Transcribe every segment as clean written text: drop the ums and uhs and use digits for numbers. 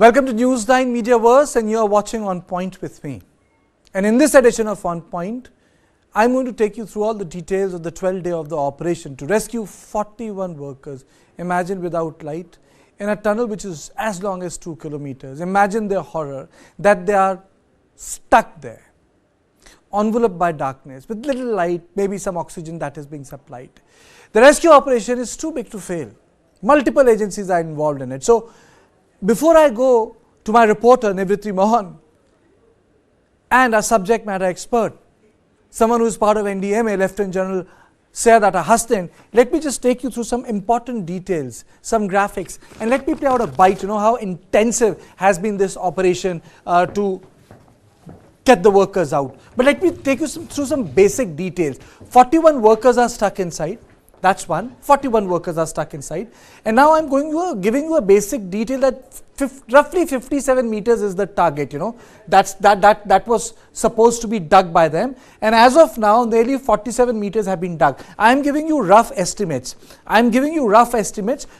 Welcome to News9 Mediaverse, and you are watching On Point with me. And in this edition of On Point, I'm going to take you through all the details of the 12th day of the operation to rescue 41 workers. Imagine without light in a tunnel which is as long as 2 kilometers. Imagine their horror that they are stuck there, enveloped by darkness, with little light, maybe some oxygen that is being supplied. The rescue operation is too big to fail. Multiple agencies are involved in it. So, before I go to my reporter, Nivritri Mohan, and our subject matter expert, someone who is part of NDMA, Lieutenant General Sayadata Hastin, let me just take you through some important details, some graphics, and let me play out a bite, how intensive has been this operation to get the workers out. But let me take you through some basic details. 41 workers are stuck inside. That's one. 41 workers are stuck inside. And now I'm giving you a basic detail that roughly 57 meters is the target, that was supposed to be dug by them. And as of now, nearly 47 meters have been dug. I'm giving you rough estimates.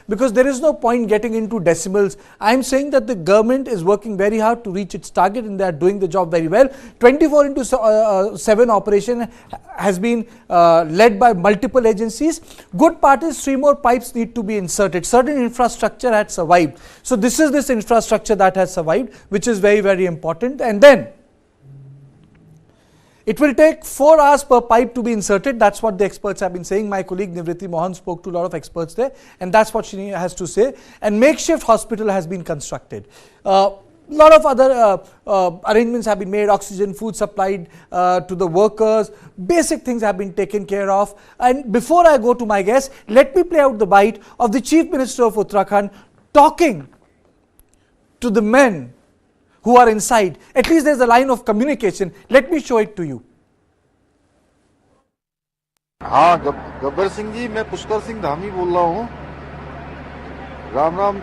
Because there is no point getting into decimals. I'm saying that the government is working very hard to reach its target and they are doing the job very well. 24/7 operation has been led by multiple agencies. Good part is 3 more pipes need to be inserted. Certain infrastructure had survived. So this is this infrastructure that has survived, which is very, very important. And then it will take 4 hours per pipe to be inserted. That's what the experts have been saying. My colleague Nivritri Mohan spoke to a lot of experts there, and that's what she has to say. And makeshift hospital has been constructed. Lot of other arrangements have been made, oxygen, food supplied to the workers, basic things have been taken care of. And before I go to my guest, let me play out the bite of the Chief Minister of Uttarakhand talking to the men who are inside. At least there's a line of communication. Let me show it to you. हाँ, गब्बर सिंह जी, मैं पुष्कर सिंह धामी बोल रहा हूँ। राम राम,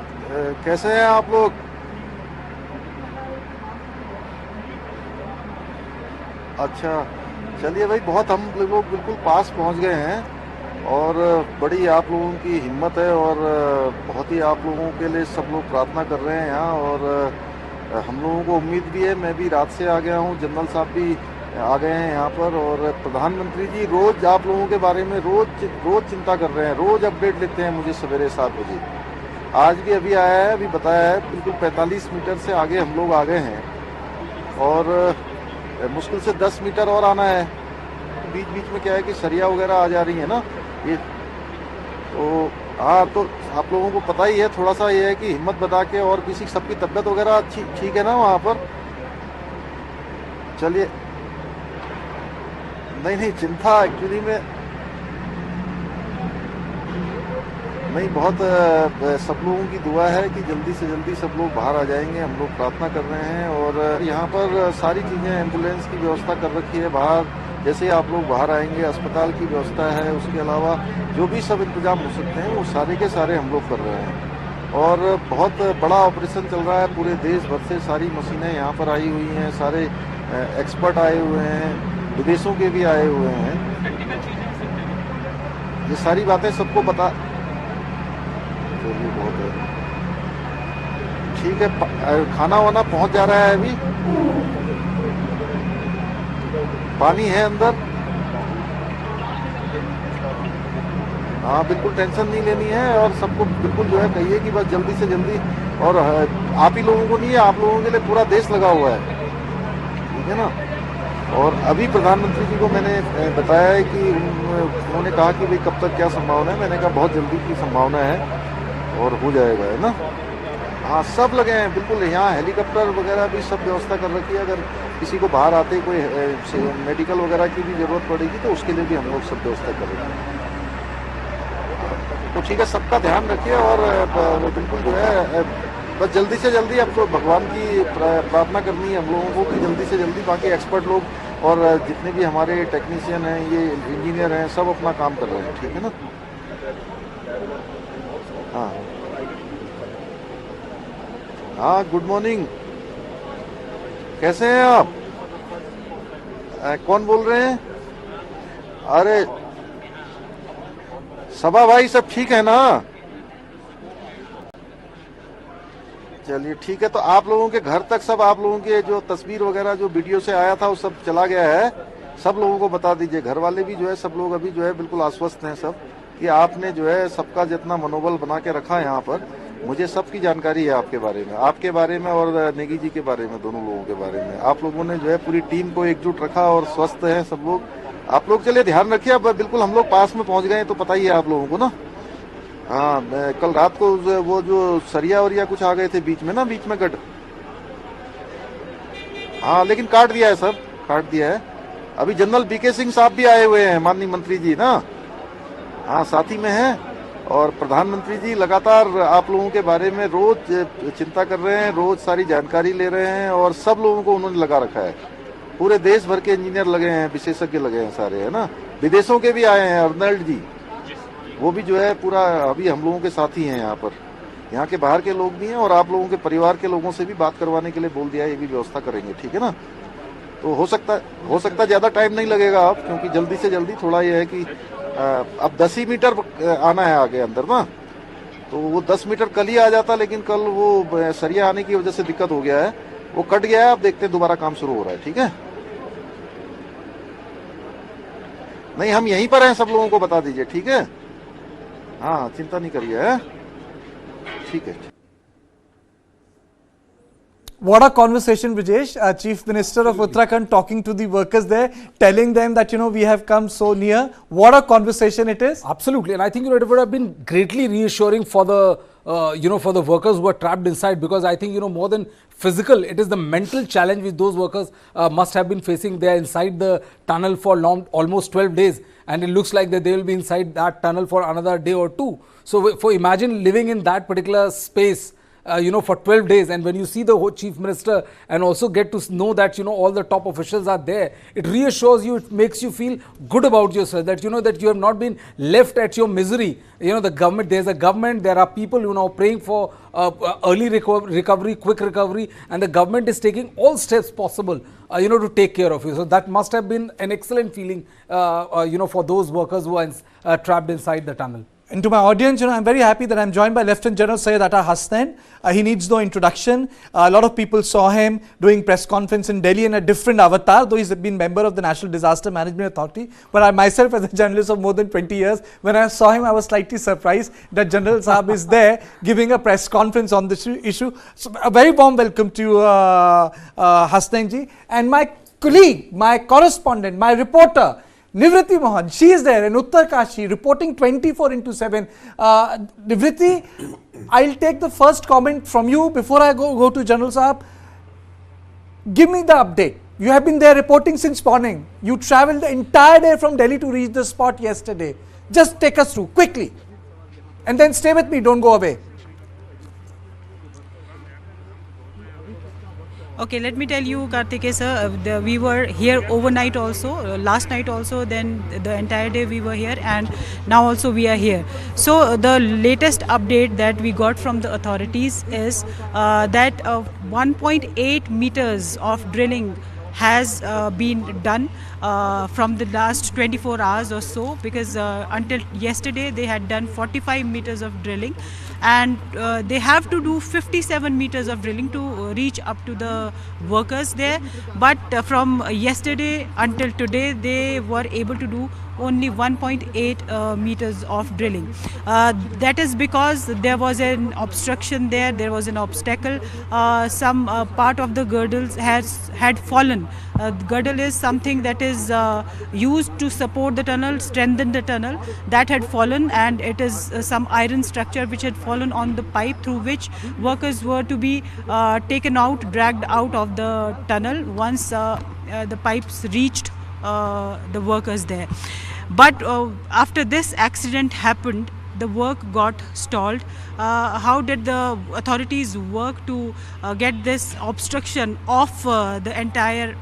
कैसे हैं आप लोग? अच्छा, चलिए भाई, बहुत हम लोग बिल्कुल पास पहुंच गए हैं और बड़ी आप लोगों की हिम्मत है और बहुत ही आप लोगों के लिए सब लोग प्रार्थना कर रहे हैं यहाँ। और हम लोगों को उम्मीद भी है, मैं भी रात से आ गया हूँ, जनरल साहब भी आ गए हैं यहाँ पर, और प्रधानमंत्री जी रोज आप लोगों के बारे में रोज चिंता कर रहे हैं, रोज अपडेट लेते हैं मुझे सवेरे 7 बजे। आज भी अभी आया है, अभी बताया है, बिल्कुल 45 मीटर से आगे हम लोग आ गए हैं और मुश्किल से 10 मीटर और आना है। बीच बीच में क्या है कि सरिया वगैरह आ जा रही है ना, ये तो हाँ, तो आप लोगों को पता ही है। थोड़ा सा ये है कि हिम्मत बता के, और किसी सबकी तबीयत वगैरह ठीक है ना वहाँ पर? चलिए, नहीं चिंता एक्चुअली में नहीं, बहुत सब लोगों की दुआ है कि जल्दी से जल्दी सब लोग बाहर आ जाएंगे। हम लोग प्रार्थना कर रहे हैं और यहाँ पर सारी चीज़ें, एम्बुलेंस की व्यवस्था कर रखी है बाहर, जैसे आप लोग बाहर आएंगे, अस्पताल की व्यवस्था है, उसके अलावा जो भी सब इंतजाम हो सकते हैं वो सारे के सारे हम लोग कर रहे हैं। और बहुत बड़ा ऑपरेशन चल रहा है, पूरे देश भर से सारी मशीनें यहाँ पर आई हुई हैं, सारे एक्सपर्ट आए हुए हैं, विदेशों के भी आए हुए हैं। ये सारी बातें सबको पता, चलिए बहुत है, ठीक है। खाना वाना पहुँच जा रहा है, अभी पानी है अंदर। हाँ, बिल्कुल टेंशन नहीं लेनी है और सबको बिल्कुल जो है कहिए कि बस जल्दी से जल्दी, और आप ही लोगों को नहीं है, आप लोगों के लिए पूरा देश लगा हुआ है, ठीक है ना। और अभी प्रधानमंत्री जी को मैंने बताया है कि उन्होंने कहा कि भाई कब तक क्या संभावना है। मैंने कहा बहुत जल्दी की संभावना है और हो जाएगा, है ना। हाँ, सब लगे हैं बिल्कुल, यहाँ हेलीकॉप्टर वगैरह भी सब व्यवस्था कर रखी है। अगर किसी को बाहर आते कोई मेडिकल वगैरह की भी जरूरत पड़ेगी तो उसके लिए भी हम लोग सब व्यवस्था कर रहे हैं। तो ठीक है, सबका ध्यान रखिए और बिल्कुल जो है बस जल्दी से जल्दी, अब तो भगवान की प्रार्थना करनी है हम लोगों को कि जल्दी से जल्दी बाकी एक्सपर्ट लोग और जितने भी हमारे टेक्नीशियन हैं, ये इंजीनियर हैं, सब अपना काम कर रहे हैं, ठीक है ना। हाँ हाँ, गुड मॉर्निंग, कैसे हैं आप? कौन बोल रहे हैं? अरे सभा भाई, सब ठीक है ना? चलिए ठीक है, तो आप लोगों के घर तक सब आप लोगों के जो तस्वीर वगैरह जो वीडियो से आया था वो सब चला गया है, सब लोगों को बता दीजिए। घर वाले भी जो है सब लोग अभी जो है बिल्कुल आश्वस्त हैं सब कि आपने जो है सबका जितना मनोबल बना के रखा है यहाँ पर, मुझे सबकी जानकारी है आपके बारे में और नेगी जी के बारे में, दोनों लोगों के बारे में। आप लोगों ने जो है पूरी टीम को एकजुट रखा और स्वस्थ हैं सब लोग। आप लोग चलिए ध्यान रखिए, अब बिल्कुल हम लोग पास में पहुंच गए तो पता ही है आप लोगों को ना। हाँ, कल रात को वो जो सरिया वरिया कुछ आ गए थे बीच में गढ़, हाँ लेकिन काट दिया है, सब काट दिया है। अभी जनरल बीके सिंह साहब भी आए हुए हैं, माननीय मंत्री जी ना, हाँ साथी में हैं। और प्रधानमंत्री जी लगातार आप लोगों के बारे में रोज चिंता कर रहे हैं, रोज सारी जानकारी ले रहे हैं और सब लोगों को उन्होंने लगा रखा है। पूरे देश भर के इंजीनियर लगे हैं, विशेषज्ञ लगे हैं सारे, है ना। विदेशों के भी आए हैं, अर्नल्ड जी वो भी जो है पूरा अभी हम लोगों के साथ ही हैं यहाँ पर। यहाँ के बाहर के लोग भी हैं और आप लोगों के परिवार के लोगों से भी बात करवाने के लिए बोल दिया है, ये भी व्यवस्था करेंगे, ठीक है ना। तो हो सकता है ज्यादा टाइम नहीं लगेगा अब, क्योंकि जल्दी से जल्दी थोड़ा ये है कि अब 10 ही मीटर आना है आगे अंदर ना, तो वो 10 मीटर कल ही आ जाता, लेकिन कल वो सरिया आने की वजह से दिक्कत हो गया है, वो कट गया है। अब देखते हैं दोबारा काम शुरू हो रहा है, ठीक है। नहीं हम यहीं पर हैं, सब लोगों को बता दीजिए, ठीक है। हाँ चिंता नहीं करिए, है ठीक है। What a conversation, Brijesh. Chief Minister of Uttarakhand talking to the workers there, telling them that, we have come so near. What a conversation it is. Absolutely. And I think, it would have been greatly reassuring for the, for the workers who are trapped inside, because I think, more than physical, it is the mental challenge which those workers must have been facing. They are inside the tunnel for almost 12 days. And it looks like that they will be inside that tunnel for another day or two. So for imagine living in that particular space, for 12 days, and when you see the whole chief minister and also get to know that, all the top officials are there, it reassures you, it makes you feel good about yourself, that, that you have not been left at your misery. The government, there's a government, there are people, praying for early recovery, quick recovery, and the government is taking all steps possible, to take care of you. So that must have been an excellent feeling, for those workers who are trapped inside the tunnel. And to my audience, I'm very happy that I'm joined by Lieutenant General Syed Atta Hasnain. He needs no introduction. A lot of people saw him doing press conference in Delhi in a different avatar, though he's been member of the National Disaster Management Authority. But I myself, as a journalist of more than 20 years, when I saw him, I was slightly surprised that General Saab is there giving a press conference on this issue. So a very warm welcome to Hasnain ji. And my colleague, my correspondent, my reporter, Nivriti Mohan, she is there in Uttarkashi reporting 24/7. Nivriti, I'll take the first comment from you before I go to General Saab. Give me the update. You have been there reporting since morning. You travelled the entire day from Delhi to reach the spot yesterday. Just take us through quickly. And then stay with me, don't go away. Okay, let me tell you, Kartikeya sir, we were here overnight also, last night also, then the entire day we were here, and now also we are here. So the latest update that we got from the authorities is that 1.8 meters of drilling has been done from the last 24 hours or so, because until yesterday they had done 45 meters of drilling, and they have to do 57 meters of drilling to reach up to the workers there. But from yesterday until today they were able to do only 1.8 meters of drilling. That is because there was an obstruction there was an obstacle. Some part of the girdles had fallen. Girdle is something that is used to support the tunnel, strengthen the tunnel. That had fallen, and it is some iron structure which had fallen on the pipe through which workers were to be taken out, dragged out of the tunnel once the pipes reached the workers there. But after this accident happened, the work got stalled. How did the authorities work to get this obstruction off the entire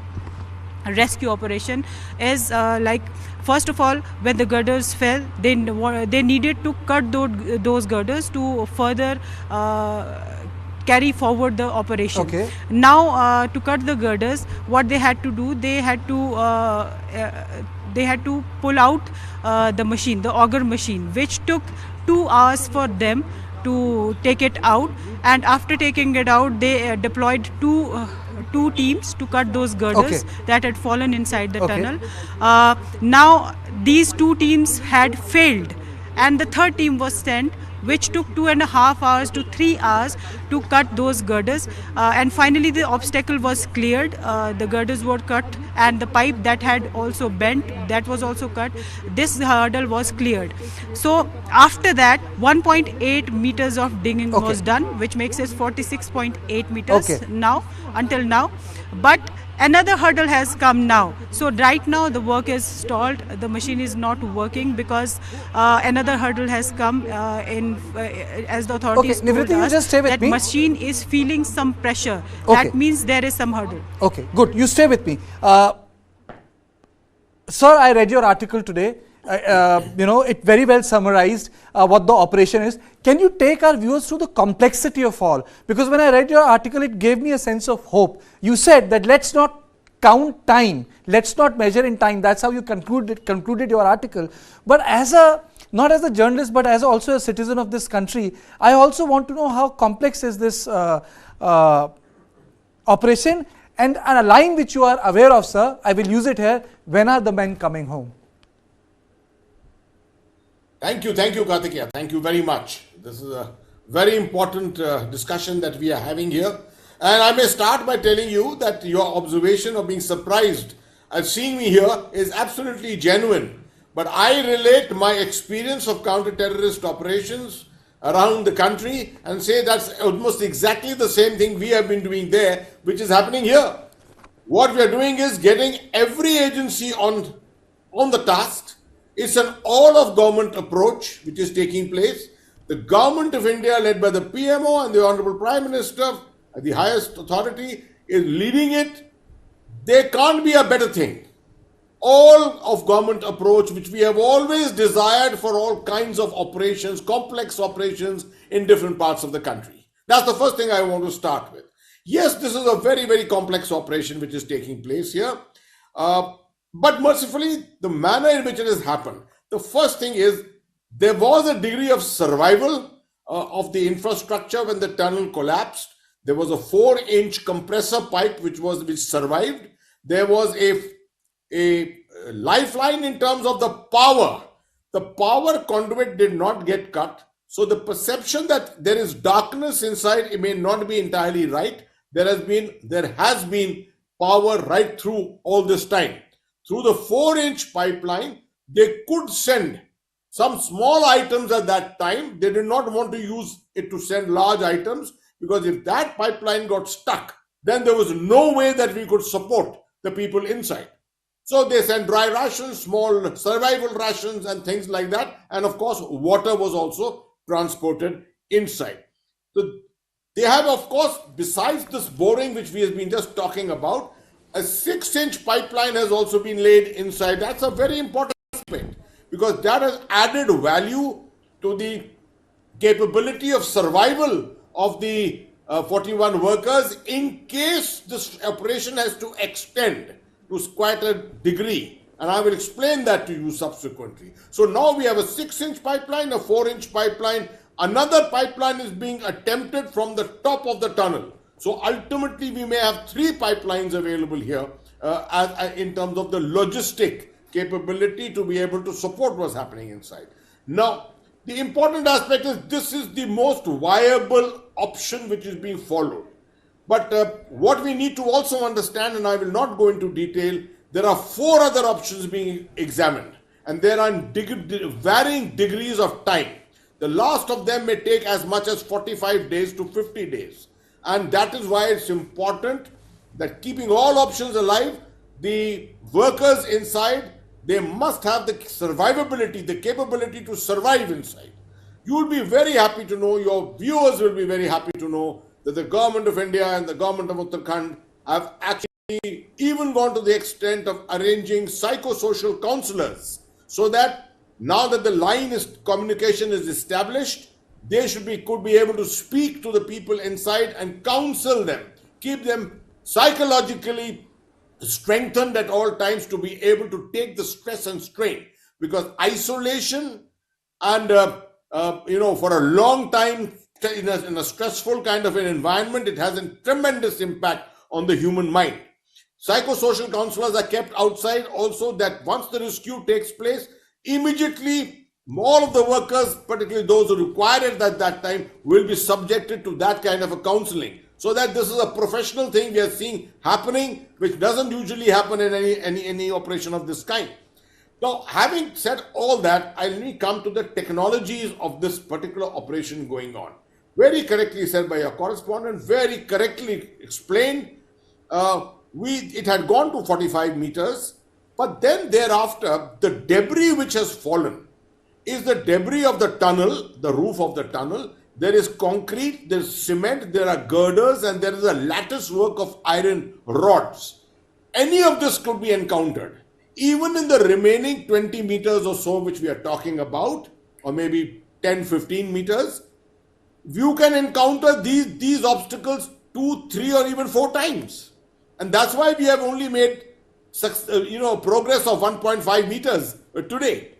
rescue operation is like, first of all, when the girders fell, they needed to cut those girders to further carry forward the operation. Okay. Now to cut the girders, what they had to do, they had to pull out the machine, the auger machine, which took 2 hours for them to take it out, and after taking it out they deployed two teams to cut those girders that had fallen inside the tunnel. Now these two teams had failed, and the third team was sent, which took 2.5 hours to 3 hours to cut those girders, and finally the obstacle was cleared. The girders were cut, and the pipe that had also bent, that was also cut. This hurdle was cleared. So after that 1.8 meters of digging was done, which makes it 46.8 meters now, until now. But another hurdle has come now. So right now the work is stalled. The machine is not working because another hurdle has come as the authorities told Nivriti, us you just stay with that me. machine is feeling some pressure. That means there is some hurdle. Okay, good. You stay with me. Sir, I read your article today. It very well summarized what the operation is. Can you take our viewers through the complexity of all? Because when I read your article, it gave me a sense of hope. You said that let's not count time, let's not measure in time. That's how you concluded your article. But not as a journalist, but as also a citizen of this country, I also want to know how complex is this operation, and a line which you are aware of, sir. I will use it here. When are the men coming home? Thank you, Kartikeya. Thank you very much. This is a very important discussion that we are having here. And I may start by telling you that your observation of being surprised at seeing me here is absolutely genuine. But I relate my experience of counter-terrorist operations around the country and say that's almost exactly the same thing we have been doing there, which is happening here. What we are doing is getting every agency on the task. It's an all-of-government approach which is taking place. The government of India, led by the PMO and the Honorable Prime Minister, the highest authority, is leading it. There can't be a better thing. All-of-government approach, which we have always desired for all kinds of operations, complex operations in different parts of the country. That's the first thing I want to start with. Yes, this is a very, very complex operation which is taking place here. But mercifully, the manner in which it has happened, the first thing is there was a degree of survival of the infrastructure when the tunnel collapsed. There was a 4-inch compressor pipe which survived. There was a lifeline in terms of the power. The power conduit did not get cut. So the perception that there is darkness inside, it may not be entirely right. There has been power right through all this time. Through the 4-inch pipeline, they could send some small items at that time. They did not want to use it to send large items, because if that pipeline got stuck, then there was no way that we could support the people inside. So they sent dry rations, small survival rations and things like that. And of course, water was also transported inside. So they have, of course, besides this boring which we have been just talking about, a 6-inch pipeline has also been laid inside. That's a very important aspect, because that has added value to the capability of survival of the 41 workers in case this operation has to extend to quite a degree. And I will explain that to you subsequently. So now we have a 6-inch pipeline, a 4-inch pipeline. Another pipeline is being attempted from the top of the tunnel. So ultimately, we may have 3 pipelines available here in terms of the logistic capability to be able to support what's happening inside. Now, the important aspect is this is the most viable option which is being followed. But what we need to also understand, and I will not go into detail, there are 4 other options being examined, and there are varying degrees of time. The last of them may take as much as 45 days to 50 days. And that is why it's important that keeping all options alive, the workers inside, they must have the survivability, the capability to survive inside. You will be very happy to know, your viewers will be very happy to know that the government of India and the government of Uttarakhand have actually even gone to the extent of arranging psychosocial counselors, so that now that the communication is established, they could be able to speak to the people inside and counsel them, keep them psychologically strengthened at all times to be able to take the stress and strain. Because isolation and for a long time in a stressful kind of an environment, it has a tremendous impact on the human mind. Psychosocial counselors are kept outside also, that once the rescue takes place, immediately all of the workers, particularly those who require it at that time, will be subjected to that kind of a counseling. So that this is a professional thing we are seeing happening, which doesn't usually happen in any operation of this kind. Now, having said all that, let me come to the technologies of this particular operation going on. Very correctly said by your correspondent, very correctly explained. It had gone to 45 meters, but then thereafter, the debris which has fallen is the debris of the tunnel, the roof of the tunnel. There is concrete, there is cement, there are girders, and there is a lattice work of iron rods. Any of this could be encountered. Even in the remaining 20 meters or so which we are talking about, or maybe 10, 15 meters, you can encounter these obstacles 2, 3, or even 4 times. And that's why we have only made progress of 1.5 meters today.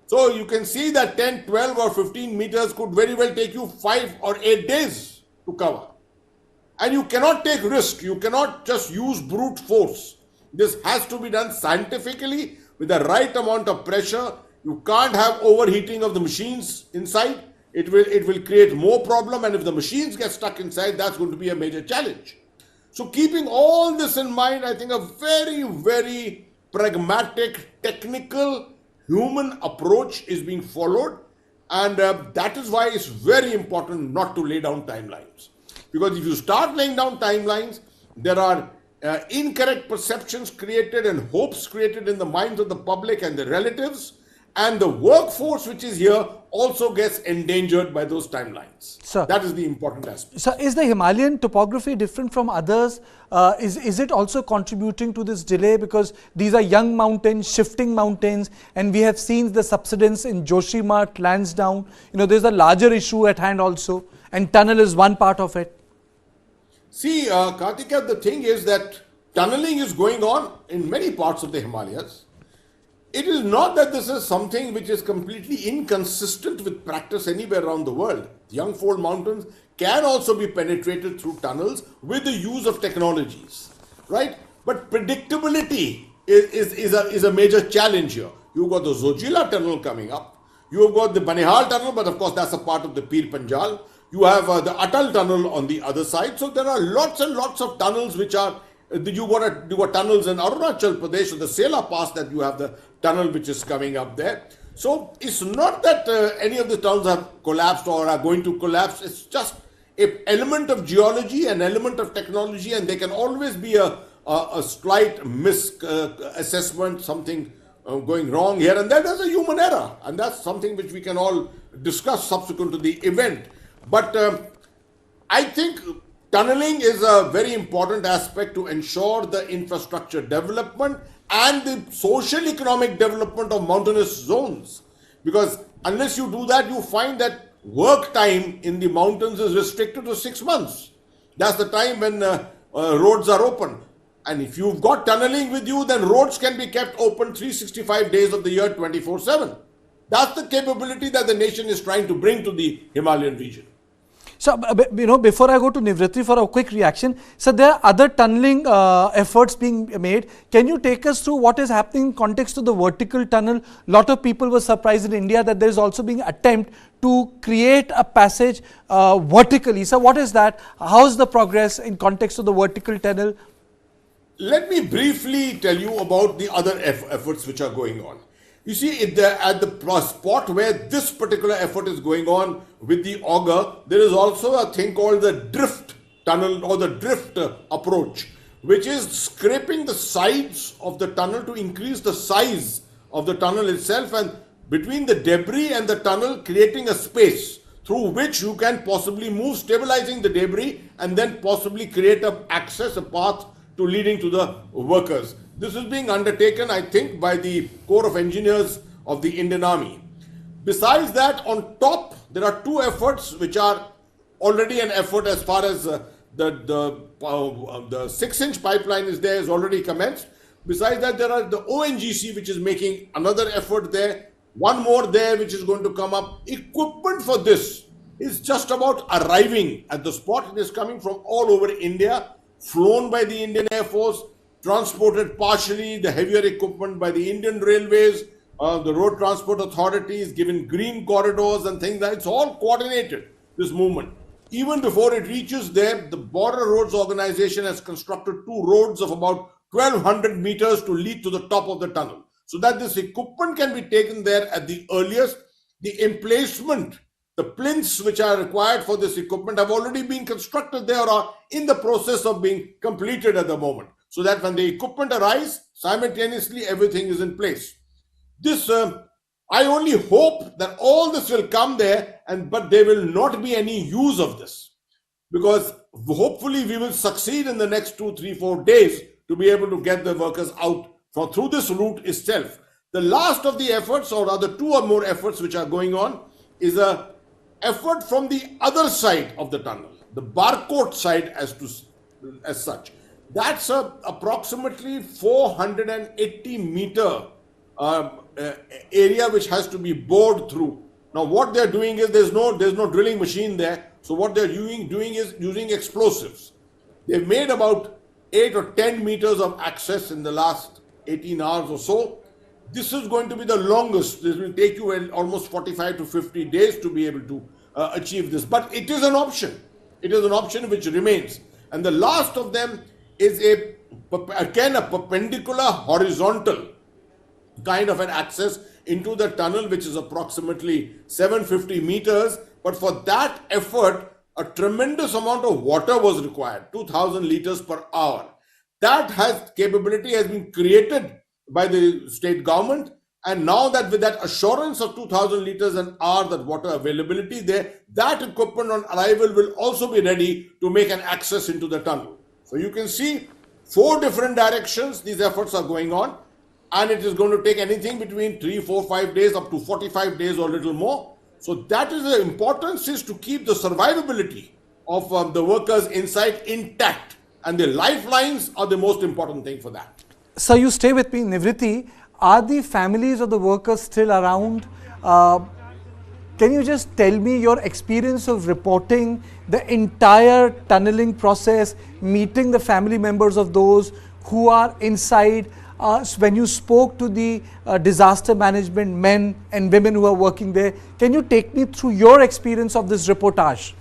So you can see that 10, 12 or 15 meters could very well take you 5 or 8 days to cover. And you cannot take risk. You cannot just use brute force. This has to be done scientifically with the right amount of pressure. You can't have overheating of the machines inside. It will create more problem, and if the machines get stuck inside, that's going to be a major challenge. So keeping all this in mind, I think a very, very pragmatic, technical, human approach is being followed, and that is why it's very important not to lay down timelines. Because if you start laying down timelines, there are incorrect perceptions created and hopes created in the minds of the public and the relatives, and the workforce which is here also gets endangered by those timelines. Sir, that is the important aspect. So is the Himalayan topography different from others? Is it also contributing to this delay, because these are young mountains, shifting mountains, and we have seen the subsidence in Joshimath, Lansdowne. There's a larger issue at hand also, and tunnel is one part of it. See, Kartika, the thing is that tunneling is going on in many parts of the Himalayas. It is not that this is something which is completely inconsistent with practice anywhere around the world. Young Fold Mountains can also be penetrated through tunnels with the use of technologies, right? But predictability is a major challenge here. You've got the Zojila tunnel coming up. You've got the Banihal tunnel, but of course that's a part of the Pir Panjal. You have the Atal tunnel on the other side. So there are lots and lots of tunnels which are, you got tunnels in Arunachal Pradesh, or the Sela Pass, that you have the tunnel which is coming up there. So it's not that any of the tunnels have collapsed or are going to collapse. It's just an element of geology, an element of technology, and there can always be a slight misassessment, something going wrong here and there. There's a human error, and that's something which we can all discuss subsequent to the event. But I think tunneling is a very important aspect to ensure the infrastructure development and the social economic development of mountainous zones. Because unless you do that, you find that work time in the mountains is restricted to 6 months. That's the time when roads are open. And if you've got tunneling with you, then roads can be kept open 365 days of the year, 24/7. That's the capability that the nation is trying to bring to the Himalayan region. So, before I go to Nivritri for a quick reaction, so there are other tunneling efforts being made. Can you take us through what is happening in context to the vertical tunnel? A lot of people were surprised in India that there is also being attempt to create a passage vertically. So, what is that? How is the progress in context of the vertical tunnel? Let me briefly tell you about the other efforts which are going on. You see, at the spot where this particular effort is going on with the auger, there is also a thing called the drift tunnel or the drift approach, which is scraping the sides of the tunnel to increase the size of the tunnel itself, and between the debris and the tunnel creating a space through which you can possibly move, stabilizing the debris, and then possibly create a path to leading to the workers. This is being undertaken, I think, by the Corps of Engineers of the Indian Army. Besides that, on top, there are two efforts which are already an effort as far as the 6-inch pipeline is there, is already commenced. Besides that, there are the ONGC, which is making another effort there. One more there which is going to come up. Equipment for this is just about arriving at the spot. It is coming from all over India, flown by the Indian Air Force, transported partially, the heavier equipment by the Indian Railways, the road transport authorities, given green corridors and things like that. It's all coordinated, this movement. Even before it reaches there, the Border Roads Organization has constructed 2 roads of about 1200 meters to lead to the top of the tunnel, so that this equipment can be taken there at the earliest. The emplacement, the plinths which are required for this equipment have already been constructed there or are in the process of being completed at the moment, so that when the equipment arrives, simultaneously everything is in place. This, I only hope that all this will come there, but there will not be any use of this, because hopefully we will succeed in the next 2, 3, 4 days to be able to get the workers out through this route itself. The last of the efforts, or rather 2 or more efforts which are going on, is a effort from the other side of the tunnel, the Barcourt side as such. That's approximately 480 meter area which has to be bored through. Now what they're doing is there's no drilling machine there, so what they're doing is using explosives. They've made about 8 or 10 meters of access in the last 18 hours or so. This is going to be the longest. This will take you almost 45 to 50 days to be able to achieve this, but it is an option. It is an option which remains. And the last of them is again a perpendicular horizontal kind of an access into the tunnel, which is approximately 750 meters. But for that effort, a tremendous amount of water was required, 2000 liters per hour. That capability has been created by the state government. And now that with that assurance of 2000 liters an hour, that water availability there, that equipment on arrival will also be ready to make an access into the tunnel. So you can see 4 different directions these efforts are going on. And it is going to take anything between 3, 4, 5 days up to 45 days or a little more. So that is the importance, is to keep the survivability of the workers inside intact. And the lifelines are the most important thing for that. So you stay with me, Nivriti. Are the families of the workers still around? Can you just tell me your experience of reporting the entire tunneling process, meeting the family members of those who are inside? When you spoke to the disaster management men and women who are working there, can you take me through your experience of this reportage?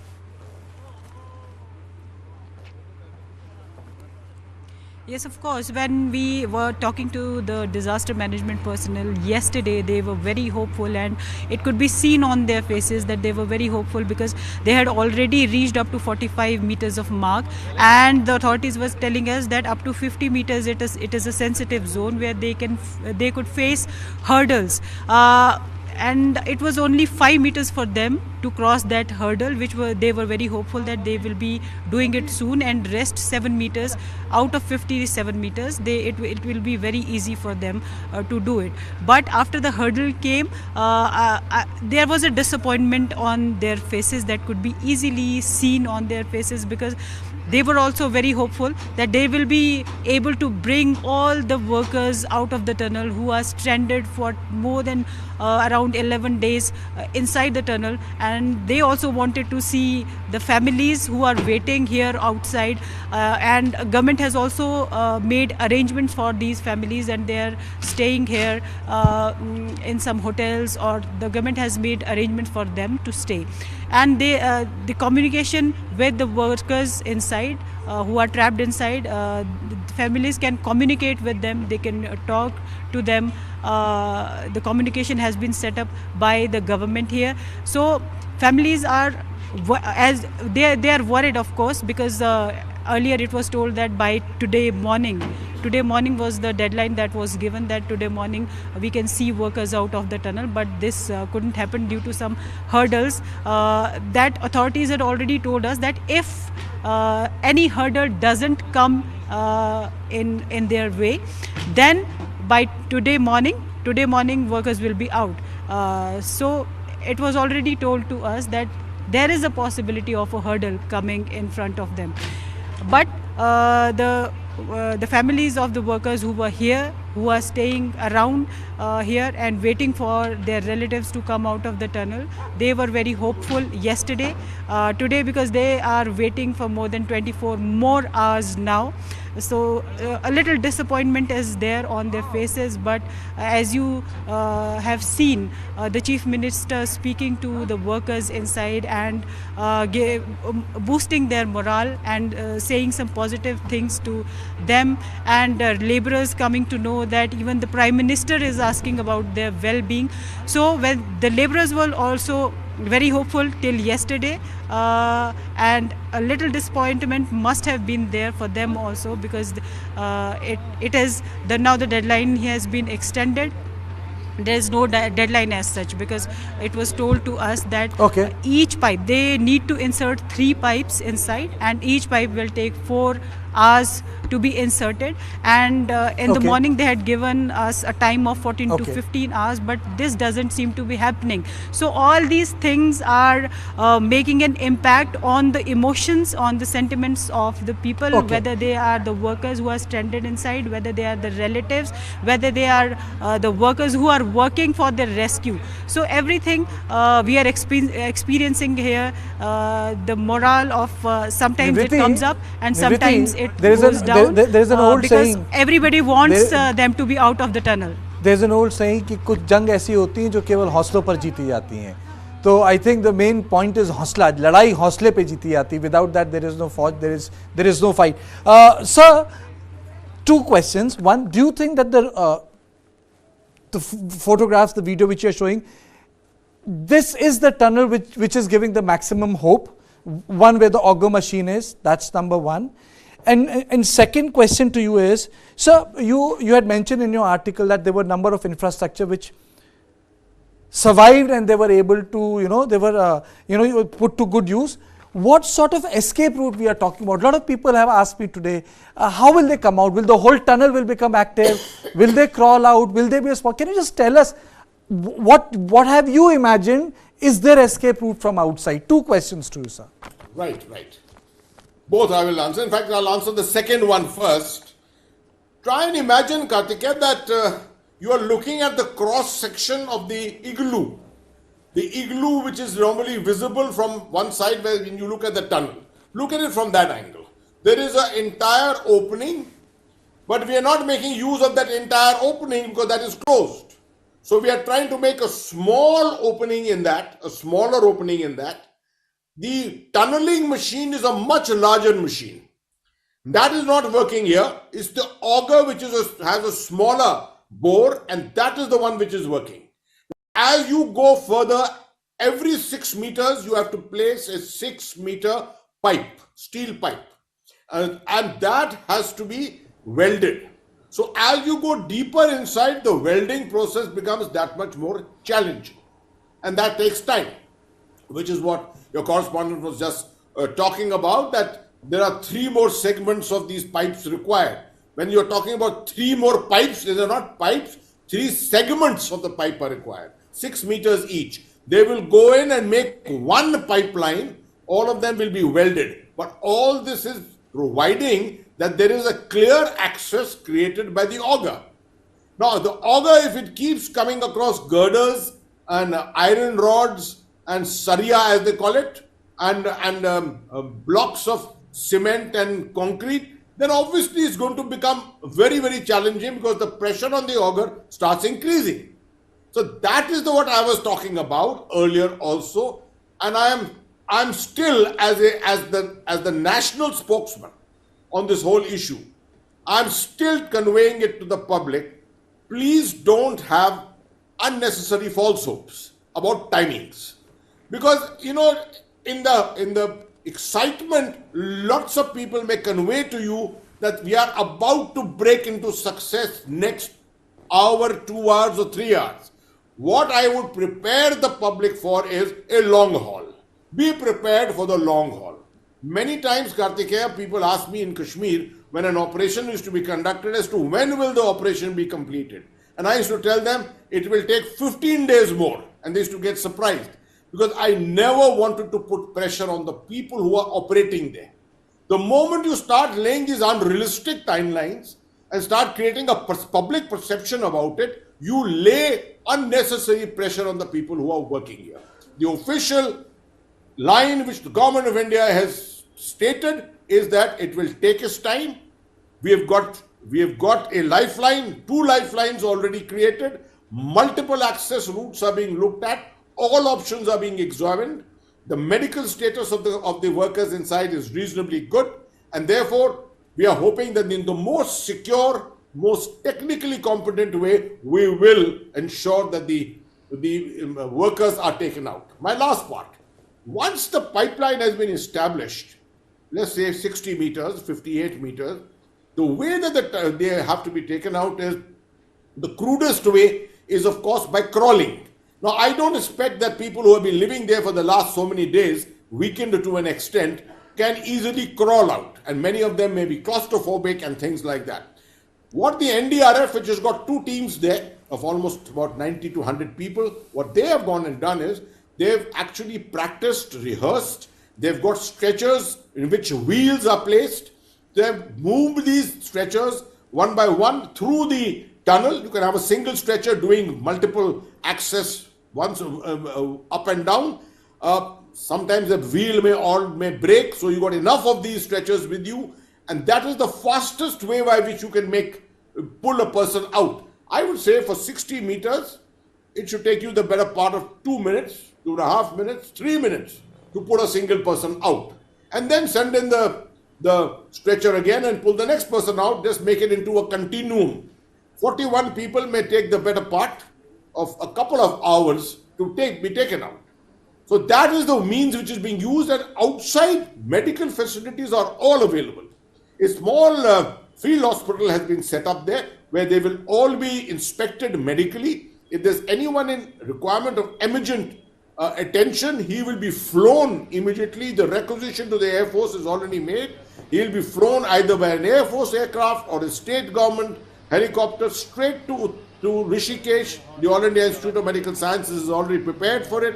Yes, of course. When we were talking to the disaster management personnel yesterday, they were very hopeful, and it could be seen on their faces that they were very hopeful, because they had already reached up to 45 meters of mark, and the authorities was telling us that up to 50 meters it is a sensitive zone where they could face hurdles. And it was only 5 meters for them to cross that hurdle, they were very hopeful that they will be doing it soon, and rest 7 meters out of 57 meters it will be very easy for them to do it. But after the hurdle came, there was a disappointment on their faces that could be easily seen on their faces, because they were also very hopeful that they will be able to bring all the workers out of the tunnel who are stranded for more than around 11 days inside the tunnel. And they also wanted to see the families who are waiting here outside, and government has also made arrangements for these families, and they are staying here in some hotels, or the government has made arrangements for them to stay. And the communication with the workers inside who are trapped inside, families can communicate with them, they can talk to them. The communication has been set up by the government here. So families are, as they are worried, of course, because earlier it was told that by today morning was the deadline that was given, that today morning we can see workers out of the tunnel, but this couldn't happen due to some hurdles that authorities had already told us that if any hurdle doesn't come in their way, then by today morning workers will be out. So it was already told to us that there is a possibility of a hurdle coming in front of them. But the the families of the workers who were here, who are staying around here and waiting for their relatives to come out of the tunnel, they were very hopeful yesterday. Today, because they are waiting for more than 24 more hours now. So a little disappointment is there on their faces, but as you have seen the Chief Minister speaking to the workers inside and boosting their morale and saying some positive things to them, and laborers coming to know that even the Prime Minister is asking about their well-being. So when the laborers were also very hopeful till yesterday, and a little disappointment must have been there for them also, because it is now the deadline has been extended. There is no deadline as such, because it was told to us that each pipe, they need to insert 3 pipes inside, and each pipe will take 4 hours to be inserted, and in the morning they had given us a time of 14 to 15 hours, but this doesn't seem to be happening. So all these things are making an impact on the emotions, on the sentiments of the people, whether they are the workers who are stranded inside, whether they are the relatives, whether they are the workers who are working for their rescue. So everything we are experiencing here, the morale of sometimes it comes up and sometimes it goes down. There is an old because saying, everybody wants them to be out of the tunnel. There is an old saying कि कुछ जंग ऐसी होती हैं जो केवल हौसलों पर जीती जाती हैं. तो I think the main point is हौसला, लड़ाई हौसले पे जीती जाती है. Without that there is no fight. There is no fight. Sir, 2 questions. One, do you think that the photographs, the video which you are showing, this is the tunnel which is giving the maximum hope? One where the auger machine is. That's number 1. And second question to you is, sir, you had mentioned in your article that there were a number of infrastructure which survived and they were able to, they were, put to good use. What sort of escape route we are talking about? A lot of people have asked me today, how will they come out? Will the whole tunnel will become active? Will they crawl out? Will they be a spot? Can you just tell us what have you imagined is their escape route from outside? 2 questions to you, sir. Right. Both I will answer. In fact, I'll answer the second one first. Try and imagine, Kartikeya, that you are looking at the cross section of the igloo. The igloo which is normally visible from one side when you look at the tunnel. Look at it from that angle. There is an entire opening, but we are not making use of that entire opening because that is closed. So we are trying to make a small opening in that, a smaller opening in that. The tunneling machine is a much larger machine. That is not working here. It's the auger which has a smaller bore, and that is the one which is working. As you go further, every 6 meters you have to place a 6-meter pipe, steel pipe, and that has to be welded. So as you go deeper inside, the welding process becomes that much more challenging, and that takes time, which is what your correspondent was just talking about, that there are 3 more segments of these pipes required. When you're talking about 3 more pipes, these are not pipes, 3 segments of the pipe are required, 6 meters each. They will go in and make one pipeline, all of them will be welded. But all this is providing that there is a clear access created by the auger. Now, the auger, if it keeps coming across girders and iron rods and saria, as they call it, and blocks of cement and concrete, then obviously it's going to become very, very challenging because the pressure on the auger starts increasing. So that is what I was talking about earlier also, and I'm still as the national spokesman on this whole issue, I'm still conveying it to the public. Please don't have unnecessary false hopes about timings. Because, in the excitement, lots of people may convey to you that we are about to break into success next hour, 2 hours or 3 hours. What I would prepare the public for is a long haul. Be prepared for the long haul. Many times, Kartikeya, people ask me in Kashmir when an operation is to be conducted as to when will the operation be completed. And I used to tell them it will take 15 days more. And they used to get surprised. Because I never wanted to put pressure on the people who are operating there. The moment you start laying these unrealistic timelines and start creating a public perception about it, you lay unnecessary pressure on the people who are working here. The official line which the government of India has stated is that it will take its time. We have got a lifeline, 2 lifelines already created, multiple access routes are being looked at, all options are being examined. The medical status of the workers inside is reasonably good, and therefore we are hoping that in the most secure, most technically competent way, we will ensure that the workers are taken out. My last part, once the pipeline has been established, let's say 60 meters, 58 meters, the way that they have to be taken out is, the crudest way is of course by crawling. Now I don't expect that people who have been living there for the last so many days, weakened to an extent, can easily crawl out, and many of them may be claustrophobic and things like that. What the NDRF, which has got 2 teams there of almost about 90 to 100 people, what they have gone and done is, they've actually practiced, rehearsed, they've got stretchers in which wheels are placed. They've moved these stretchers one by one through the tunnel. You can have a single stretcher doing multiple access, once up and down. Sometimes the wheel may break, so you got enough of these stretchers with you, and that is the fastest way by which you can pull a person out. I would say for 60 meters, it should take you the better part of 2 minutes, 2.5 minutes, 3 minutes to pull a single person out, and then send in the stretcher again and pull the next person out. Just make it into a continuum. 41 people may take the better part of a couple of hours to be taken out. So that is the means which is being used, and outside medical facilities are all available. A small field hospital has been set up there where they will all be inspected medically. If there's anyone in requirement of emergent attention, he will be flown immediately. The requisition to the Air Force is already made. He will be flown either by an Air Force aircraft or a state government helicopter straight to Rishikesh. The All India Institute of Medical Sciences is already prepared for it.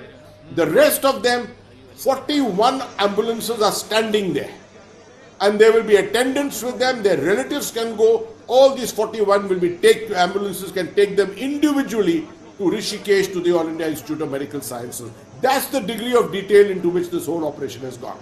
The rest of them, 41 ambulances are standing there, and there will be attendants with them. Their relatives can go. All these 41 will be ambulances can take them individually to Rishikesh, to the All India Institute of Medical Sciences. That's the degree of detail into which this whole operation has gone.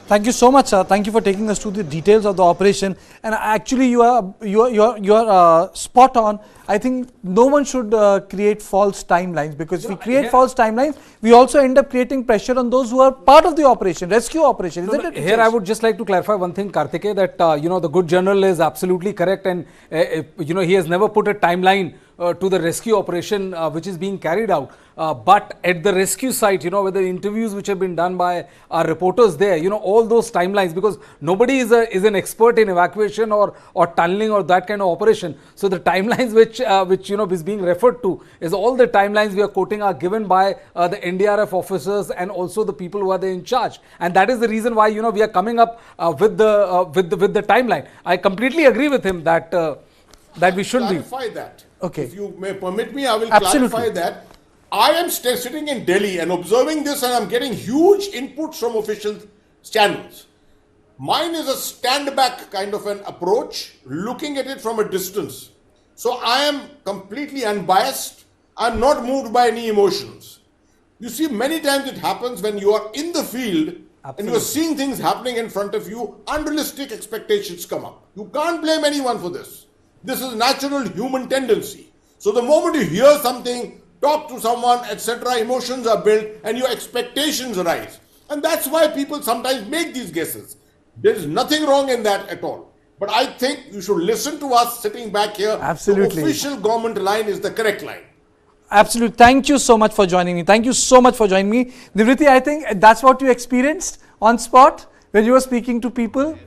Thank you so much, sir. Thank you for taking us through the details of the operation. And actually, you are spot on. I think no one should create false timelines, because if we create false timelines, we also end up creating pressure on those who are part of the operation, rescue operation. Isn't it? Here, I would just like to clarify one thing, Kartikeya, that the good general is absolutely correct, and he has never put a timeline to the rescue operation which is being carried out. But at the rescue site, with the interviews which have been done by our reporters there, all those timelines, because nobody is an expert in evacuation or tunneling or that kind of operation. So the timelines which is being referred to is all the timelines we are quoting are given by the NDRF officers and also the people who are there in charge. And that is the reason why, we are coming up with the timeline. I completely agree with him that we should clarify that. Okay. If you may permit me, I will Absolutely. clarify that. I am sitting in Delhi and observing this, and I'm getting huge inputs from official channels. Mine is a stand-back kind of an approach, looking at it from a distance. So I am completely unbiased. I'm not moved by any emotions. You see, many times it happens when you are in the field and you are seeing things happening in front of you, unrealistic expectations come up. You can't blame anyone for this. This is natural human tendency. So the moment you hear something, talk to someone, etc., emotions are built and your expectations rise. And that's why people sometimes make these guesses. There is nothing wrong in that at all. But I think you should listen to us sitting back here. Absolutely. The official government line is the correct line. Absolutely. Thank you so much for joining me. Thank you so much for joining me. Nivriti, I think that's what you experienced on spot when you were speaking to people.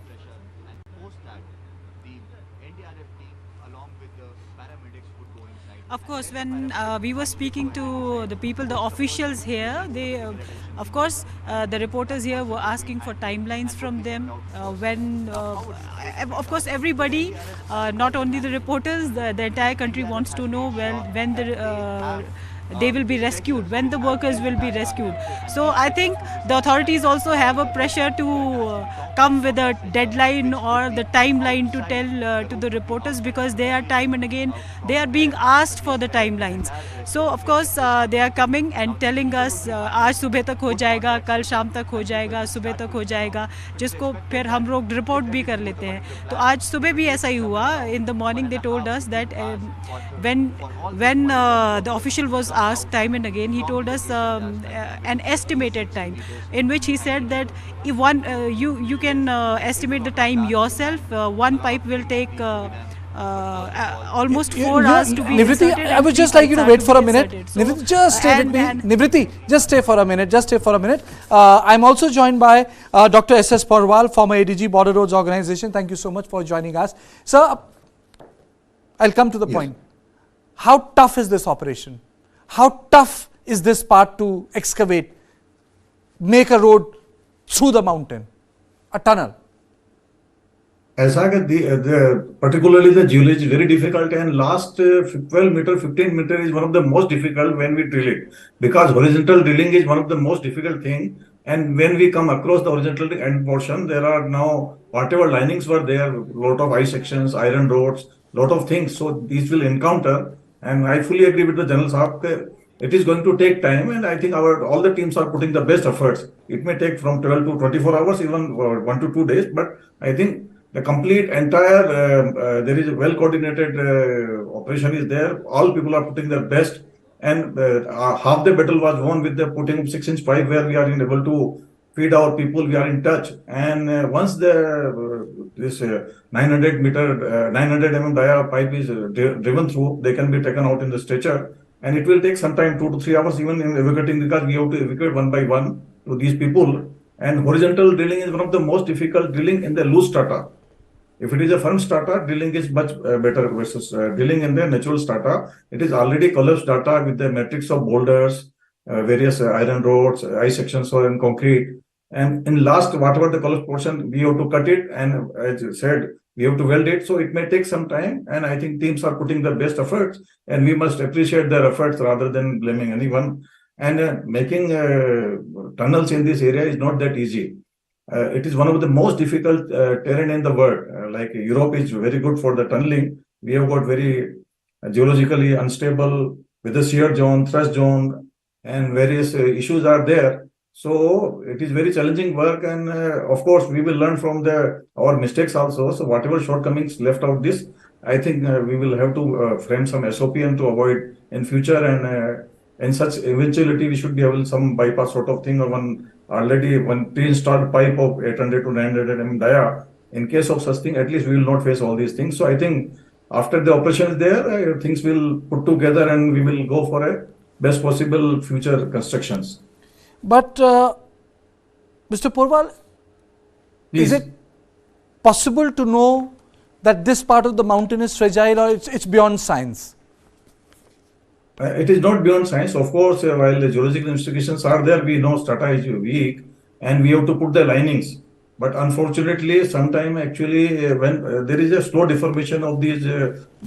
Of course, when we were speaking to the people, the officials here, they, of course, the reporters here were asking for timelines from them. Of course, everybody, not only the reporters, the entire country wants to know when they will be rescued, when the workers will be rescued. So I think the authorities also have a pressure to come with a deadline or the timeline to tell to the reporters, because they are time and again they are being asked for the timelines. So of course they are coming and telling us आज सुबह तक हो जाएगा, कल शाम तक हो जाएगा, सुबह तक हो जाएगा, जिसको फिर हम लोग रिपोर्ट भी कर लेते हैं. तो आज सुबह भी ऐसा ही हुआ. In the morning they told us that when the official was asked time and again, he told us an estimated time, in which he said that if you can estimate the time yourself. One pipe will take almost 4 hours to be Nivriti, inserted. I would just like you to wait for a minute. Nivriti, just stay with me. Nivriti, just stay for a minute. Just stay for a minute. I'm also joined by Dr. S.S. Parwal, former ADG, Border Roads Organization. Thank you so much for joining us. Sir, I'll come to the point. How tough is this operation? How tough is this part to excavate, make a road through the mountain, a tunnel? ऐसा कि particularly the geology is very difficult, and last 12 meter, 15 meter is one of the most difficult when we drill it, because horizontal drilling is one of the most difficult thing. And when we come across the horizontal end portion, there are now whatever linings were there, lot of I sections, iron rods, lot of things. So these will encounter, and I fully agree with the General Sahab. It is going to take time, and I think all the teams are putting the best efforts. It may take from 12 to 24 hours, even 1 to 2 days, but I think the complete entire, there is a well-coordinated operation is there. All people are putting their best, and half the battle was won with the putting of 6-inch pipe, where we are able to feed our people. We are in touch, and once this 900 mm dia pipe is driven through, they can be taken out in the stretcher, and it will take some time, 2 to 3 hours even in evacuating, because we have to evacuate one by one to these people. And horizontal drilling is one of the most difficult drilling in the loose strata. If it is a firm strata, drilling is much better versus drilling in the natural strata. It is already collapsed strata with the matrix of boulders, various iron rods, I sections or in concrete. And in last, whatever the collapsed portion, we have to cut it, and as I said, we have to weld it. So it may take some time, and I think teams are putting their best efforts, and we must appreciate their efforts rather than blaming anyone. And making tunnels in this area is not that easy. It is one of the most difficult terrain in the world. Like Europe is very good for the tunneling. We have got very geologically unstable with the shear zone, thrust zone, and various issues are there. So it is very challenging work, and of course we will learn from our mistakes also. So whatever shortcomings left out this, I think we will have to frame some SOP and to avoid in future, and in such eventuality we should be able some bypass sort of thing, or one pre-installed pipe of 800 to 900 mm dia. In case of such thing, at least we will not face all these things. So I think after the operation is there, things will put together, and we will go for a best possible future constructions. But Mr. Purwal, is it possible to know that this part of the mountain is fragile, or it's beyond science? It is not beyond science. Of course, while the geological investigations are there, we know strata is weak, and we have to put the linings. But unfortunately, sometime actually when there is a slow deformation of these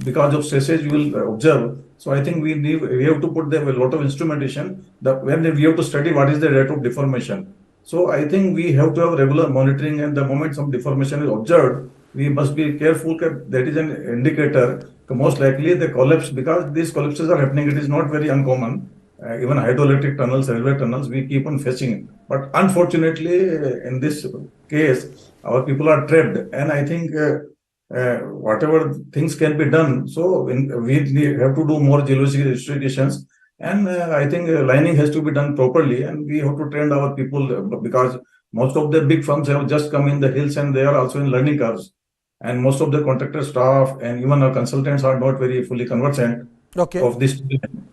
because of stresses, you will observe. So I think we have to put there a lot of instrumentation. When we have to study what is the rate of deformation. So I think we have to have regular monitoring, and the moment some deformation is observed, we must be careful. That is an indicator. Most likely the collapse, because these collapses are happening. It is not very uncommon. Even hydroelectric tunnels, railway tunnels, we keep on facing. But unfortunately, in this case, our people are trapped, and I think whatever things can be done. So we have to do more geological investigations, and I think lining has to be done properly, and we have to train our people, because most of the big firms have just come in the hills, and they are also in learning curves, and most of the contractor staff and even our consultants are not very fully conversant of this,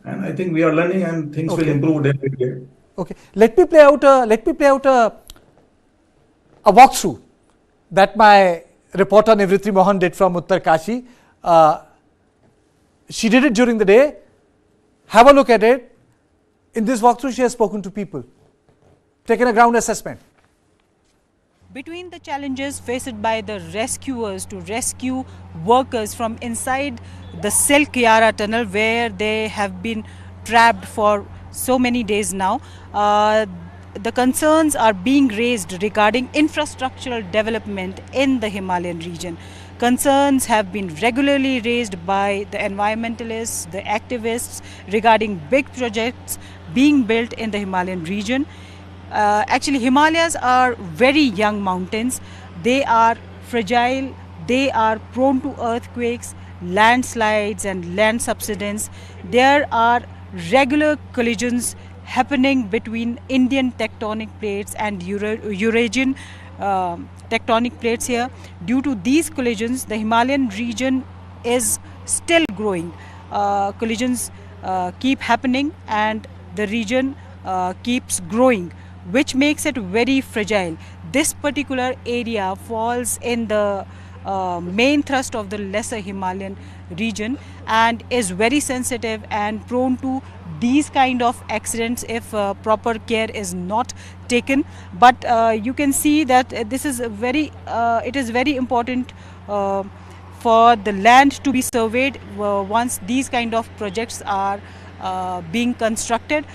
and I think we are learning, and things will improve day by day. Okay, let me play out a walkthrough that my reporter Nivriti Mohan did from Uttarkashi. She did it during the day. Have a look at it. In this walkthrough, she has spoken to people, taken a ground assessment. Between the challenges faced by the rescuers to rescue workers from inside the Silk Yara tunnel, where they have been trapped for so many days now, the concerns are being raised regarding infrastructural development in the Himalayan region. Concerns have been regularly raised by the environmentalists, the activists regarding big projects being built in the Himalayan region. Actually, Himalayas are very young mountains. They are fragile, they are prone to earthquakes, landslides and land subsidence. There are regular collisions happening between Indian tectonic plates and Eurasian tectonic plates here. Due to these collisions, the Himalayan region is still growing. Collisions keep happening and the region keeps growing, which makes it very fragile. This particular area falls in the main thrust of the lesser Himalayan region and is very sensitive and prone to these kind of accidents if proper care is not taken. But you can see that this is it is very important for the land to be surveyed once these kind of projects are being constructed.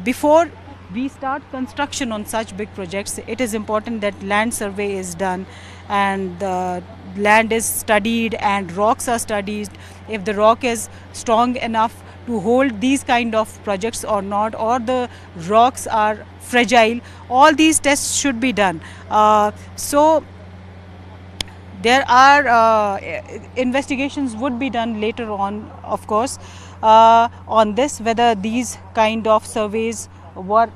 Before we start construction on such big projects, it is important that land survey is done and the land is studied and rocks are studied, if the rock is strong enough to hold these kind of projects or not, or the rocks are fragile. All these tests should be done. So there are investigations would be done later on, of course, on this, whether these kind of surveys were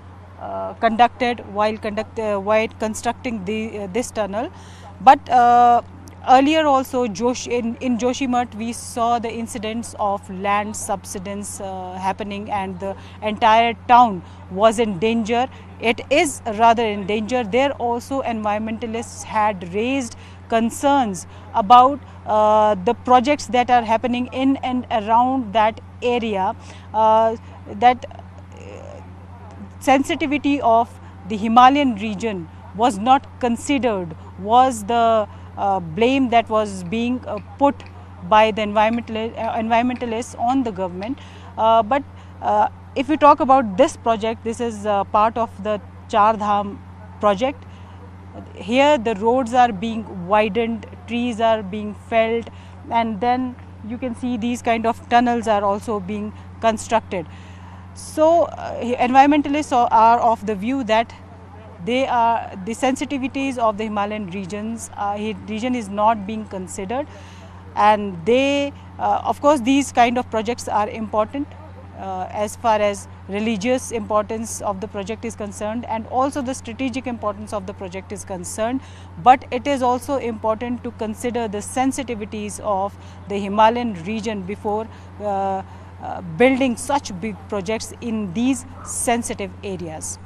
conducted while constructing this tunnel. But earlier also in Joshimath we saw the incidents of land subsidence happening and the entire town was in danger. It is rather in danger. There also environmentalists had raised concerns about the projects that are happening in and around that area, that sensitivity of the Himalayan region was not considered, was the blame that was being put by the environmentalists on the government. But if we talk about this project, this is part of the Char Dham project. Here the roads are being widened, trees are being felled, and then you can see these kind of tunnels are also being constructed. So environmentalists are of the view that the sensitivities of the Himalayan region is not being considered, and they of course these kind of projects are important as far as religious importance of the project is concerned and also the strategic importance of the project is concerned, but it is also important to consider the sensitivities of the Himalayan region before building such big projects in these sensitive areas.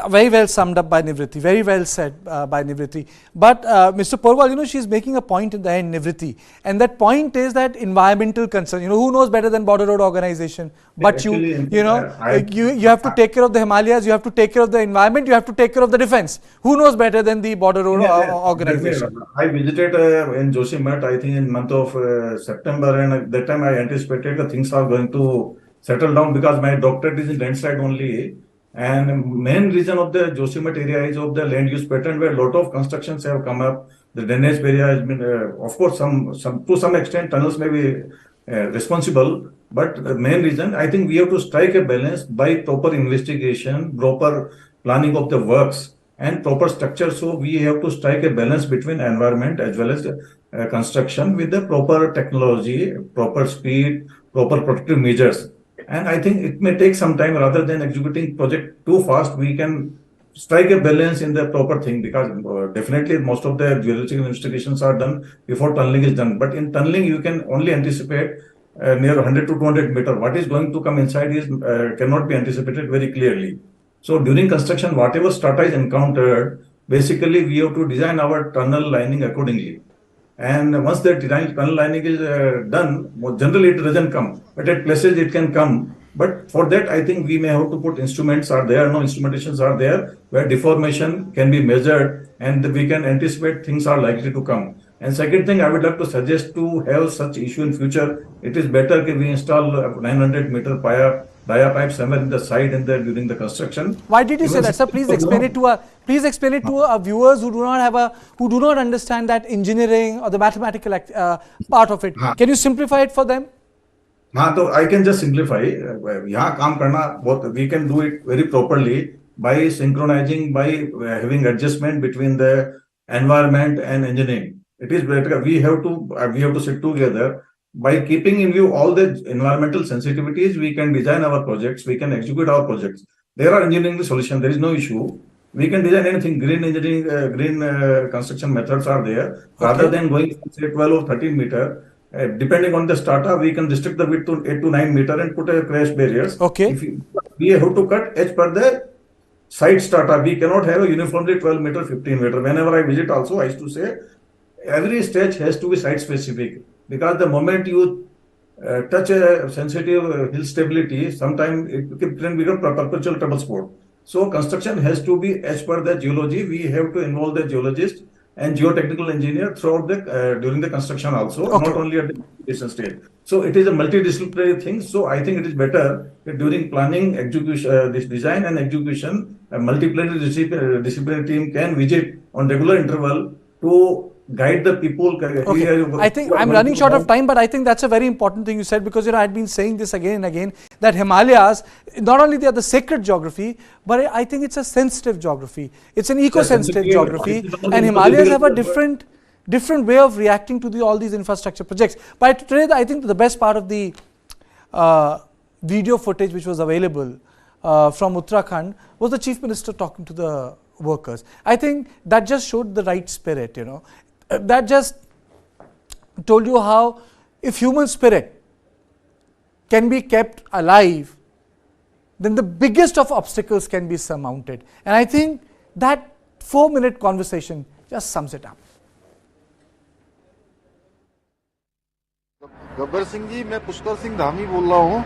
Very well summed up by Nivritti, very well said by Nivritti. But Mr. Porwal, she's making a point in the end, Nivritti, and that point is that environmental concern. Who knows better than Border Road Organization? But actually, you have to take care of the Himalayas, you have to take care of the environment, you have to take care of the defense. Who knows better than the Border Road Organization? I visited in Joshimath, I think in month of September, and at that time I anticipated the things are going to settle down because my doctorate is in landslide only. And main reason of the Joshimath area is of the land use pattern where a lot of constructions have come up. The drainage area has been, of course, to some extent tunnels may be responsible, but the main reason I think we have to strike a balance by proper investigation, proper planning of the works, and proper structure. So we have to strike a balance between environment as well as construction with the proper technology, proper speed, proper protective measures. And I think it may take some time rather than executing project too fast. We can strike a balance in the proper thing because definitely most of the geological investigations are done before tunneling is done. But in tunneling, you can only anticipate near 100 to 200 meter. What is going to come inside is cannot be anticipated very clearly. So during construction, whatever strata is encountered, basically we have to design our tunnel lining accordingly. And once the tunnel lining is done, generally it doesn't come, but at places it can come. But for that, I think we may have to put instruments are there, no instrumentations are there, where deformation can be measured and we can anticipate things are likely to come. And second thing, I would like to suggest to have such issue in future, it is better if we install 900 meter pipe dia pipe somewhere in the side and there during the construction. Why did you say Even that, sir? Please explain it to our viewers who do not understand that engineering or the mathematical part of it. Can you simplify it for them? हाँ, तो I can just simplify. यहाँ काम करना बहुत, we can do it very properly by synchronizing, by having adjustment between the environment and engineering. It is better. We have to sit together. By keeping in view all the environmental sensitivities, we can design our projects, we can execute our projects. There are engineering solutions, there is no issue. We can design anything. Green engineering, green construction methods are there. Rather than going say 12 or 13 meter, depending on the strata, we can restrict the width to 8 to 9 meter and put a crash barriers. Okay. We have to cut edge per the side strata. We cannot have a uniformly 12 meter, 15 meter. Whenever I visit also, I used to say, every stage has to be site specific. Because the moment you touch a sensitive hill stability, sometimes it can become perpetual trouble spot. So construction has to be as per the geology. We have to involve the geologist and geotechnical engineer throughout the during the construction also, not only at the execution stage. So it is a multidisciplinary thing. So I think it is better that during planning, execution, this design and execution, a multidisciplinary team can visit on regular interval to guide the people. Okay. I think I'm running short of time, but I think that's a very important thing you said, because I've been saying this again and again, that Himalayas, not only they are the sacred geography, but I think it's a sensitive geography. It's an eco-sensitive geography, and Himalayas have a different way of reacting to all these infrastructure projects. But today, I think the best part of the video footage which was available from Uttarakhand was the Chief Minister talking to the workers. I think that just showed the right spirit, that just told you how, if human spirit can be kept alive, then the biggest of obstacles can be surmounted. And I think that 4-minute conversation just sums it up. Gabbar Singh ji, मैं पुष्कर सिंह धामी बोल रहा हूँ।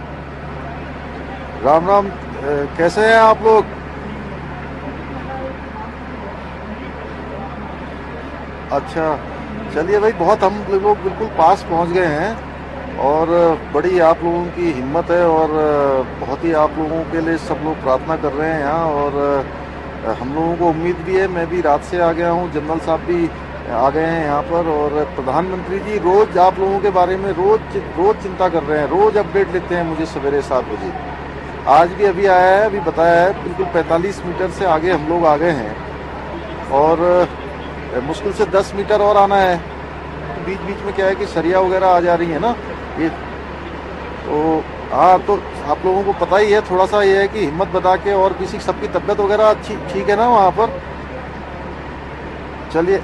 राम राम, कैसे हैं आप लोग? अच्छा, चलिए भाई, बहुत हम लोग बिल्कुल पास पहुंच गए हैं और बड़ी आप लोगों की हिम्मत है और बहुत ही आप लोगों के लिए सब लोग प्रार्थना कर रहे हैं यहाँ, और हम लोगों को उम्मीद भी है। मैं भी रात से आ गया हूँ, जनरल साहब भी आ गए हैं यहाँ पर, और प्रधानमंत्री जी रोज आप लोगों के बारे में रोज चिंता कर रहे हैं, रोज अपडेट लेते हैं मुझे सवेरे 7 बजे। आज भी अभी आया है, अभी बताया है, बिल्कुल 45 मीटर से आगे हम लोग आ गए हैं और मुश्किल से 10 मीटर और आना है। बीच बीच में क्या है कि सरिया वगैरह आ जा रही है ना, ये तो हाँ, तो आप लोगों को पता ही है। थोड़ा सा ये है कि हिम्मत बता के, और किसी सबकी तबीयत वगैरह अच्छी ठीक है ना वहाँ पर? चलिए,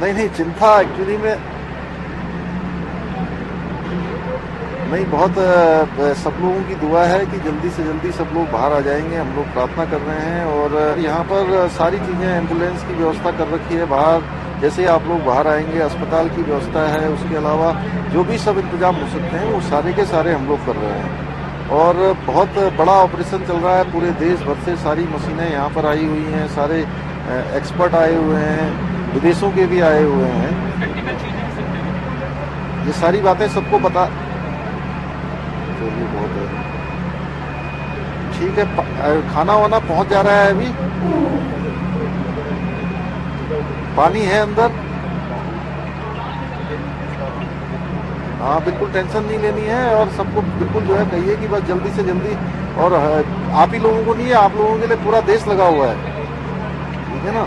नहीं चिंता एक्चुअली में नहीं, बहुत सब लोगों की दुआ है कि जल्दी से जल्दी सब लोग बाहर आ जाएंगे। हम लोग प्रार्थना कर रहे हैं और यहाँ पर सारी चीज़ें, एम्बुलेंस की व्यवस्था कर रखी है बाहर, जैसे आप लोग बाहर आएंगे अस्पताल की व्यवस्था है, उसके अलावा जो भी सब इंतजाम हो सकते हैं वो सारे के सारे हम लोग कर रहे हैं। और बहुत बड़ा ऑपरेशन चल रहा है, पूरे देश भर से सारी मशीनें यहाँ पर आई हुई हैं, सारे एक्सपर्ट आए हुए हैं, विदेशों के भी आए हुए हैं। ये सारी बातें सबको पता, चलिए बहुत है, ठीक है। खाना वाना पहुंच जा रहा है, अभी पानी है अंदर। हाँ, बिल्कुल टेंशन नहीं लेनी है और सबको बिल्कुल जो है कहिए कि बस जल्दी से जल्दी, और आप ही लोगों को नहीं है, आप लोगों के लिए पूरा देश लगा हुआ है, ठीक है ना।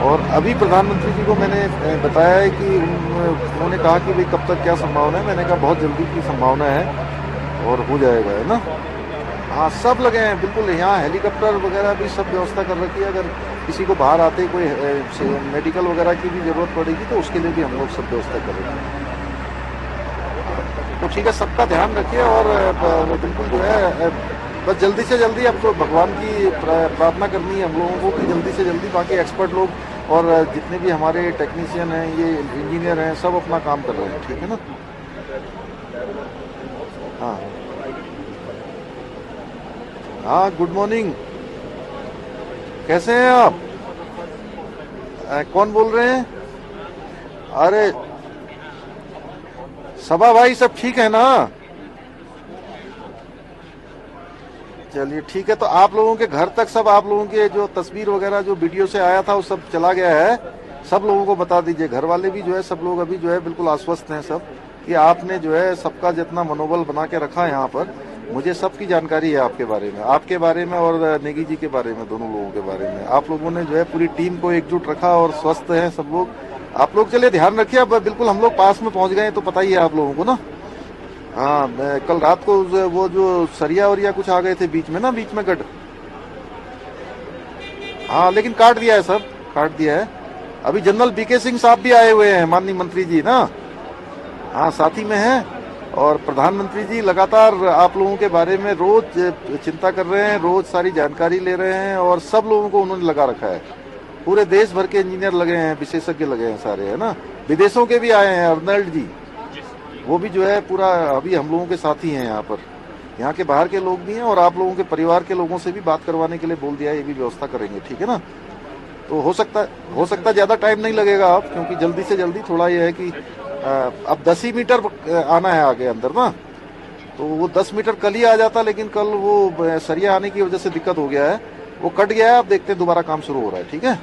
और अभी प्रधानमंत्री जी को मैंने बताया है कि उन्होंने कहा कि भाई कब तक क्या संभावना है, मैंने कहा बहुत जल्दी की संभावना है और हो जाएगा, है ना। हाँ, सब लगे हैं बिल्कुल, यहाँ हेलीकॉप्टर वगैरह भी सब व्यवस्था कर रखी है। अगर किसी को बाहर आते कोई मेडिकल वगैरह की भी ज़रूरत पड़ेगी तो उसके लिए भी हम लोग सब व्यवस्था कर रहे हैं। तो ठीक है, सबका ध्यान रखिए और बिल्कुल जो है बस जल्दी से जल्दी अब तो भगवान की प्रार्थना करनी है हम लोगों को कि जल्दी से जल्दी बाकी एक्सपर्ट लोग और जितने भी हमारे टेक्नीशियन हैं, ये इंजीनियर हैं, सब अपना काम कर रहे हैं, ठीक है ना। हाँ हाँ, गुड मॉर्निंग, कैसे हैं आप? कौन बोल रहे हैं? अरे सबा भाई, सब ठीक है ना? चलिए ठीक है, तो आप लोगों के घर तक सब आप लोगों के जो तस्वीर वगैरह जो वीडियो से आया था वो सब चला गया है, सब लोगों को बता दीजिए। घर वाले भी जो है सब लोग अभी जो है बिल्कुल आश्वस्त हैं सब कि आपने जो है सबका जितना मनोबल बना के रखा है यहाँ पर, मुझे सबकी जानकारी है आपके बारे में और नेगी जी के बारे में, दोनों लोगों के बारे में। आप लोगों ने जो है पूरी टीम को एकजुट रखा और स्वस्थ हैं सब लोग। आप लोग चलिए ध्यान रखिए, अब बिल्कुल हम लोग पास में पहुंच गए तो पता ही है आप लोगों को ना। हाँ, कल रात को वो जो सरिया वरिया कुछ आ गए थे बीच में ना, बीच में गढ़, हाँ लेकिन काट दिया है सर, काट दिया है। अभी जनरल बीके सिंह साहब भी आए हुए हैं, माननीय मंत्री जी ना, हाँ साथी में हैं। और प्रधानमंत्री जी लगातार आप लोगों के बारे में रोज चिंता कर रहे हैं, रोज सारी जानकारी ले रहे हैं और सब लोगों को उन्होंने लगा रखा है। पूरे देश भर के इंजीनियर लगे हैं, विशेषज्ञ लगे हैं सारे, है ना। विदेशों के भी आए हैं, अर्नल्ड जी वो भी जो है पूरा अभी हम लोगों के साथ ही हैं यहाँ पर। यहाँ के बाहर के लोग भी हैं और आप लोगों के परिवार के लोगों से भी बात करवाने के लिए बोल दिया है, ये भी व्यवस्था करेंगे, ठीक है ना। तो हो सकता है ज्यादा टाइम नहीं लगेगा अब, क्योंकि जल्दी से जल्दी थोड़ा ये है कि अब 10 ही मीटर आना है आगे अंदर ना, तो वो 10 मीटर कल ही आ जाता, लेकिन कल वो सरिया आने की वजह से दिक्कत हो गया है, वो कट गया है। अब देखते हैं दोबारा काम शुरू हो रहा है, ठीक है।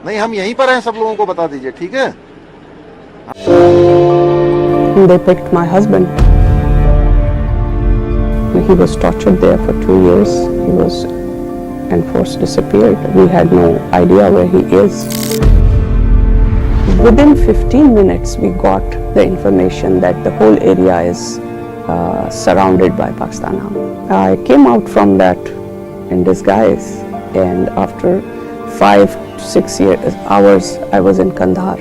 नहीं हम यहीं पर हैं, सब लोगों को बता दीजिए, ठीक है। They picked my husband. He was tortured there for 2 years. He was enforced disappeared. We had no idea where he is. Within 15 minutes, we got the information that the whole area is surrounded by Pakistan Army. I came out from that in disguise, and after 5 to 6 hours, I was in Kandahar.